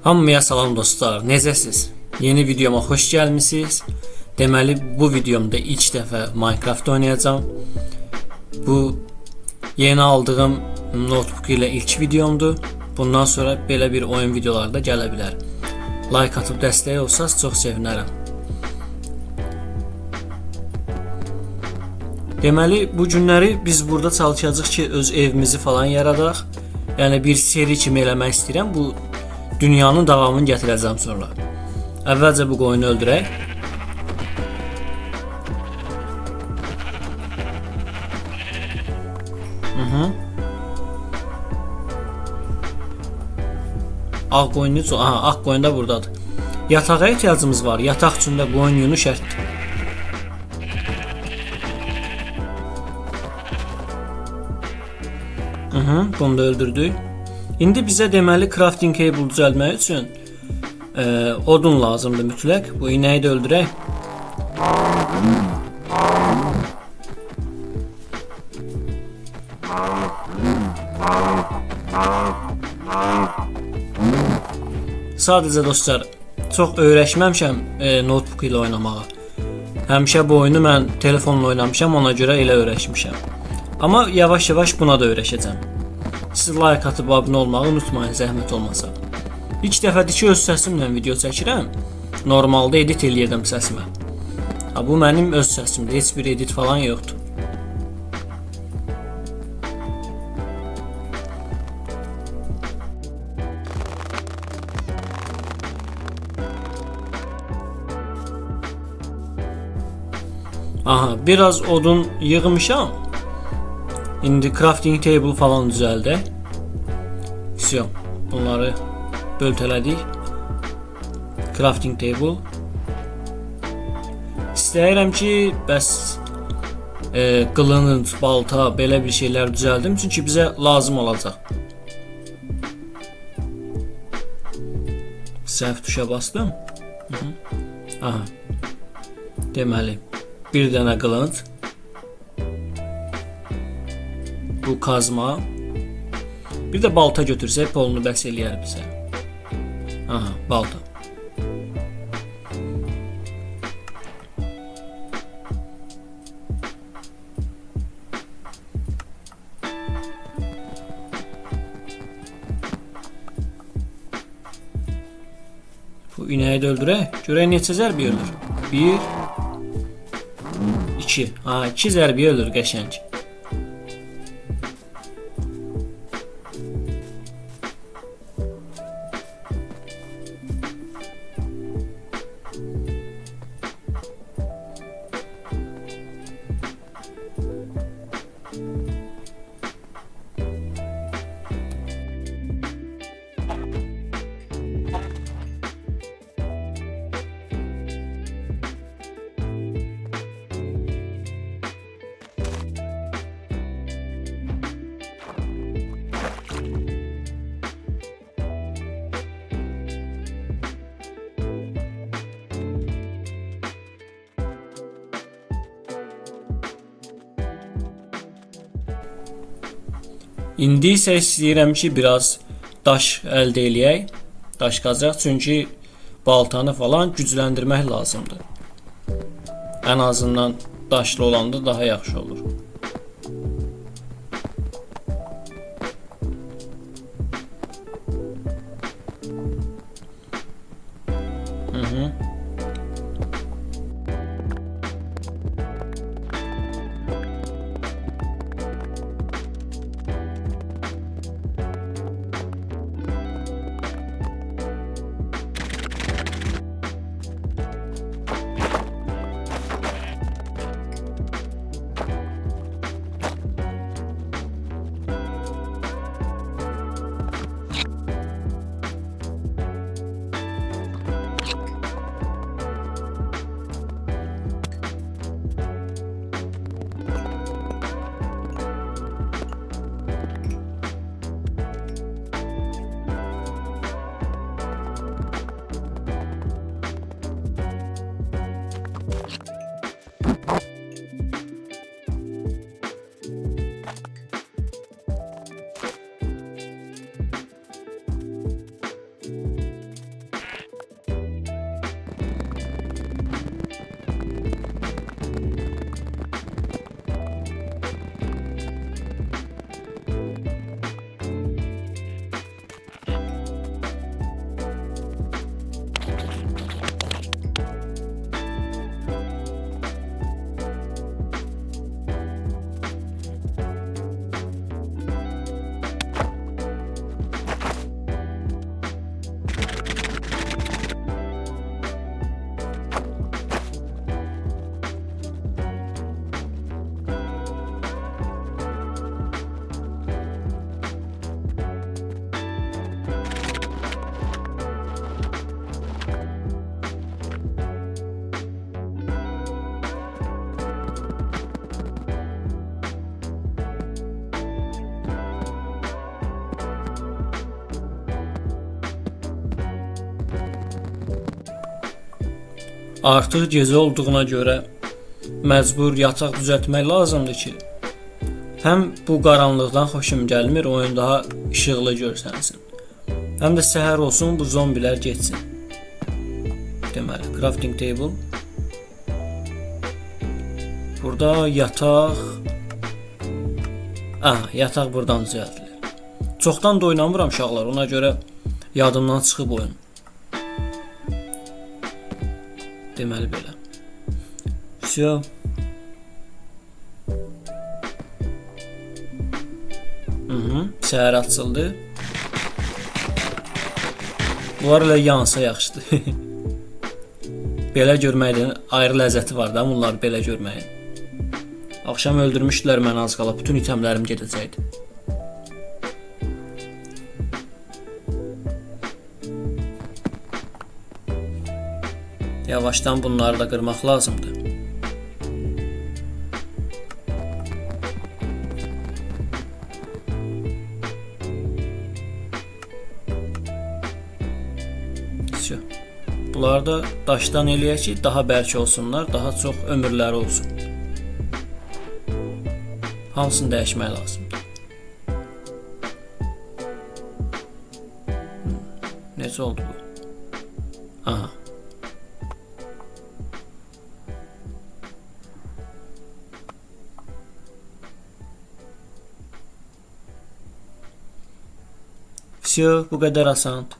Hamıya salam dostlar, necəsiz? Yeni videoma xoş gəlmisiniz. Deməli, bu videomda ilk dəfə Minecraft oynayacağam. Bu yeni aldığım notebook ilə ilk videomdur. Bundan sonra belə bir oyun videoları da gələ bilər. Like atıb dəstək olsanız çox sevinərəm. Deməli, bu günləri biz burada çalışacağıq ki, öz evimizi falan yaradaq. Yəni bir seri kimi eləmək istəyirəm. Bu dünyanın davamını gətirəcəm sonra. Əvvəlcə bu qoyunu öldürək. Ağ qoyunu, ağ qoyun da buradadır. Yatağa ehtiyacımız var. Yataq üçün də qoyun yunu şərtdir. Bunu da öldürdük. İndi bizə deməli crafting table düzəltmək üçün odun lazımdır mütləq. Bu inəyi də öldürək. Sadəcə dostlar, çox öyrəşməmişəm notebook ilə oynamağa. Həmişə bu oyunu mən telefonla oynamışam, ona görə elə öyrəşmişəm. Amma yavaş-yavaş buna da öyrəşəcəm. Siz like atıb abunə olmağı unutmayın, zəhmət olmasa. İlk dəfədir ki, öz səsimlə video çəkirəm. Normalda edit eləyirdim səsimə. Bu mənim öz səsimdir, heç bir edit falan yoxdur. Aha, biraz odun yığmışam. İndi crafting table falan düzəldək. Всё. Bunları böltələdik. Crafting table. İstəyirəm ki, bəs qılınc, balta, belə bir şeylər düzəldim, çünki bizə lazım olacaq. Səhv tuşa bastım. Aha. Deməli, bir dənə qılınc. Bu kazma. Bir də balta götürsək, polunu bəs eləyər bizə. Aha, balta. Bu inəyi də öldürək. Görək neçə zərbi ölür. 1 2. Ha, 2 zərbi ölür qəşəng. İndi isə istəyirəm ki, biraz daş əldə eləyək. Daş qazacaq, çünki baltanı falan gücləndirmək lazımdır. Ən azından daşlı olanda daha yaxşı olur. Artıq gecə olduğuna görə məcbur yataq düzəltmək lazımdır ki, həm bu qaranlıqdan xoşum gəlmir, oyun daha işıqlı görsənsin. Həm də səhər olsun, bu zombilər getsin. Deməli, crafting table. Burada yataq. Yataq buradan düzəldilir. Çoxdan da oynamıram uşaqlar, ona görə yadımdan çıxıb oyun. Deməli belə. Всё. Səhər açıldı. Bunlar elə yansa yaxşıdır. Belə görməkdən ayrı ləzzəti var da bunlar belə görməyin. Axşam öldürmüşdülər məni az qala, bütün itemlərim gedəcəkdi. Yavaşdan bunları da qırmaq lazımdır. Bunları da daşdan eləyək ki, daha bərk olsunlar, daha çox ömürləri olsun. Hamısını dəyişmək lazımdır. Necə oldu bu? Aha. Всё, bu qədər asandır.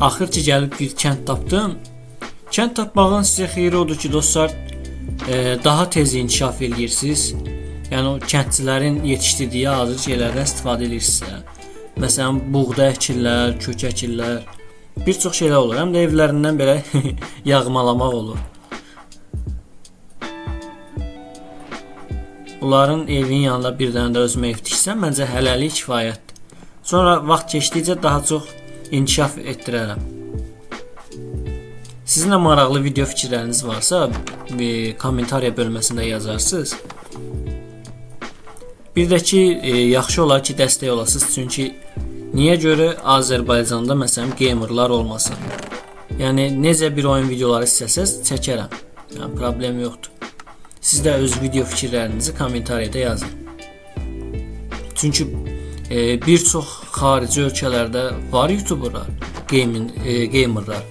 Axır ki gəlib bir kənd tapdım. Kənd tapmağın sizə xeyri odur ki, dostlar, daha tez inkişaf edirsiniz. Yəni o kəndçilərin yetişdirdiyi hazır şeylərdən istifadə edirsiniz. Məsələn, buğda əkirlər, kök əkirlər, bir çox şeylər olur. Həm də evlərindən belə yağmalamaq olur. Onların evinin yanında bir dənə də özümə ev tiksəm, məncə hələlik kifayətdir. Sonra vaxt keçdikcə daha çox inkişaf etdirərəm. Sizin də maraqlı video fikirləriniz varsa, kommentariya bölməsində yazarsınız. Bir də ki, yaxşı olar ki, dəstək olasınız. Çünki niyə görə Azərbaycanda məsələn gamerlar olmasın? Yəni necə bir oyun videoları istəsəz çəkərəm. Yəni problem yoxdur. Siz də öz video fikirlərinizi kommentariyada yazın. Çünki bir çox xarici ölkələrdə var YouTuberlar, gamerlar.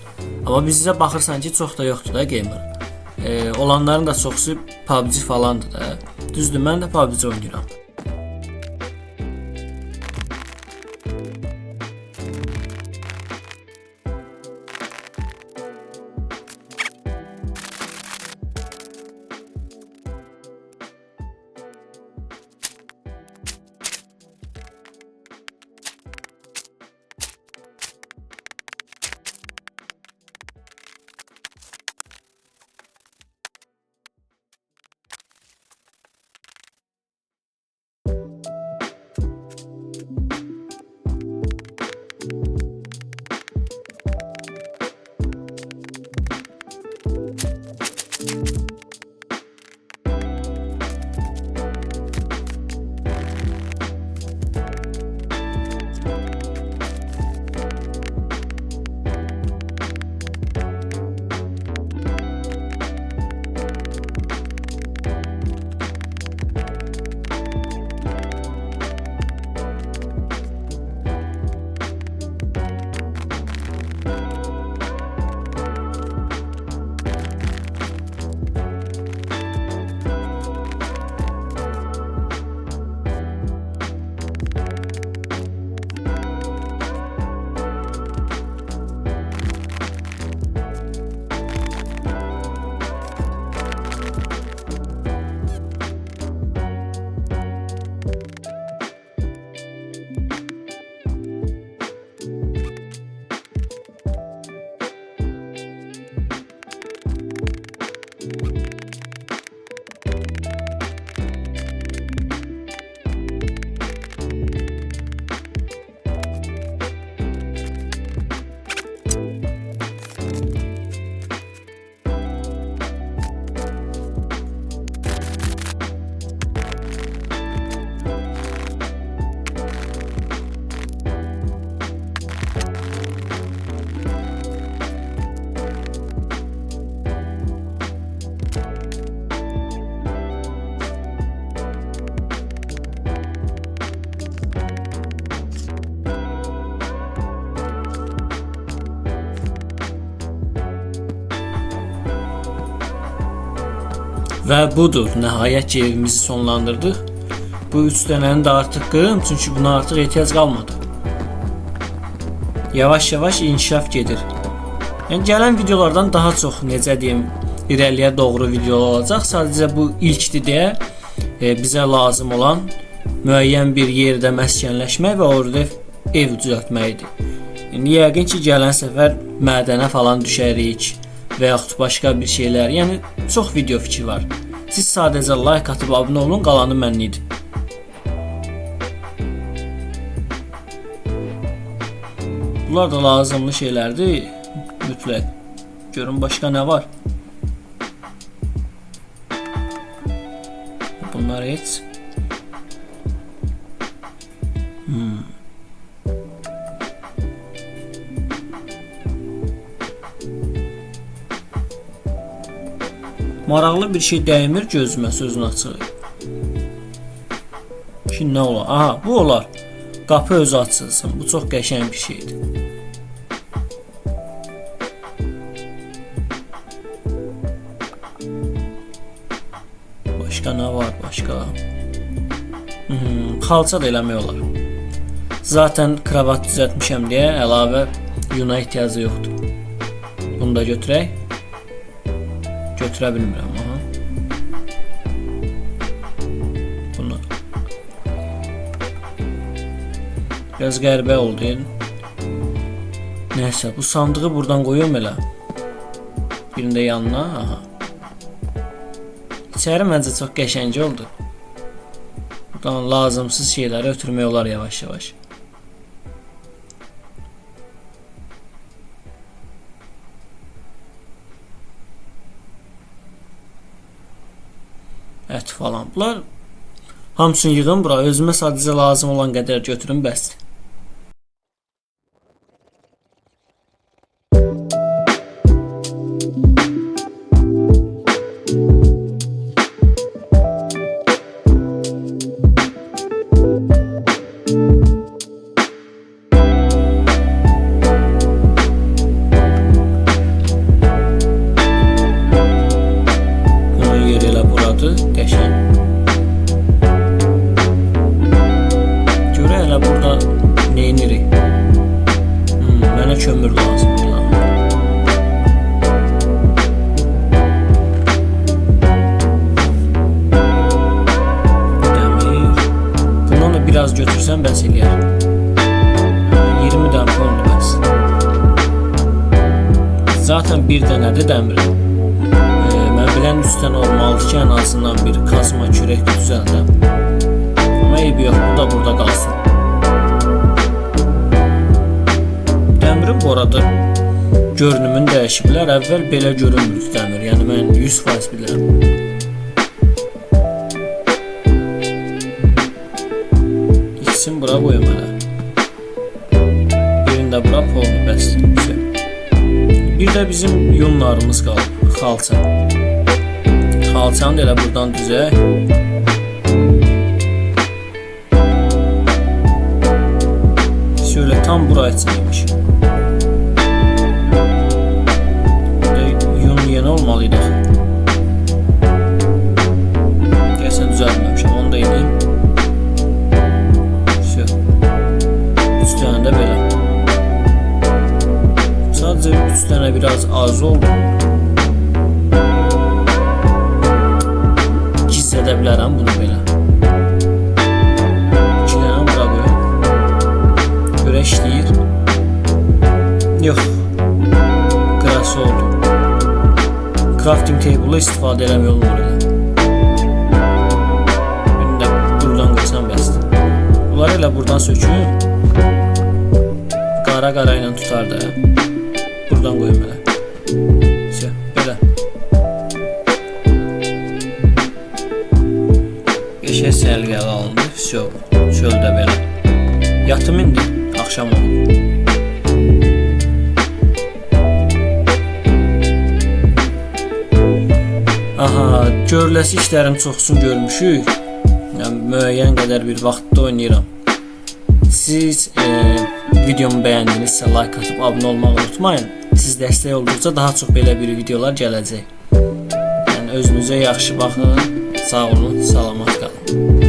Amma bizdə baxırsan ki, çox da yoxdur da gamer. Olanların da çoxsu PUBG falandır da. Düzdür, mən də PUBG oynayıram. Və budur, nəhayət ki evimizi sonlandırdıq. Bu 3 dənəni də artıq qırım, çünki buna artıq ehtiyac qalmadı. Yavaş-yavaş inkişaf gedir. Yəni gələn videolardan daha çox, necə deyim, irəliyə doğru videolar olacaq. Sadəcə bu ilkdir deyə bizə lazım olan müəyyən bir yerdə məskənləşmək və orada ev düzəltməkdir. İndi yəqin ki gələn səfər mədənə falan düşərik və yaxud başqa bir şeylər. Yəni çox video fikri var. Siz sadəcə like atıb abunə olun, qalanı mənnidir. Bunlar da lazımlı şeylərdir. Mütləq. Görün başqa nə var? Bunlar heç. Maraqlı bir şey dəymir gözümə, sözün açığı. Ki nə olar? Aha, bu olar. Qapı özü açılsın. Bu çox qəşəng bir şeydir. Başqa nə var? Başqa. Xalça da eləmək olar. Zaten kravat düzəltmişəm deyə əlavə yuna ehtiyacı yoxdur. Bunu da götürək. Götürə bilmirəm. Aha. Bunu. Biraz qəribə oldu. Nəysə, bu sandığı buradan qoyuyorum elə. Birində yanına. Aha. İçəri məncə çox qəşəng oldu. Buradan lazımsız şeyləri ötürmək olar yavaş-yavaş. Ət falan. Bunlar hamısını yığın bura. Özümə sadəcə lazım olan qədər götürün, bəsdir. qoysan bəs eləyər. 20 dənə oldu bəs. Zaten bir dənədir dəmirəm. Mən bilən 3 dənə olmalıdır ki, ən azından bir kazma kürək düzəldəm. Amma eybi yox, bu da burada qalsın. Dəmirin bu arada görünümünü dəyişiblər. Əvvəl belə görünmür dəmir. Yəni mən 100% bilirəm. İkisini bura qoyum hələ. Birində bura polnu bəsdir. Bir də bizim yunlarımız qalıb. Xalça. Xalçanı da elə buradan düzək. Şöyle tam bura içindeymiş. Yun yeni olmalıydı. Gəlsən düzəltməmişəm. Onu da ineyim. Üç tane de belə. Sadece 3 tane biraz az oldu. Gizlədə bilərəm bunu belə. 2 dənə bura qoyum. Görə işləyir. Yox. Qırası oldu. Crafting table istifadə eləmək olmur elə. Birini də buradan qoysam bəsdir. Bunları elə buradan sökün. Qara ilə tutar da. Buradan qoyum elə. Belə. Beşə səlqəli alındı. Çöldə belə. Yatım indi. Axşam olur. Aha, görüləsi işlərin çoxsunu görmüşük. Yəni, müəyyən qədər bir vaxtda oynayıram. Siz videomu bəyəndinizsə like atıb abunə olmağı unutmayın. Siz dəstək olduqca daha çox belə bir videolar gələcək. Yəni özünüzə yaxşı baxın. Sağ olun, salamat qalın.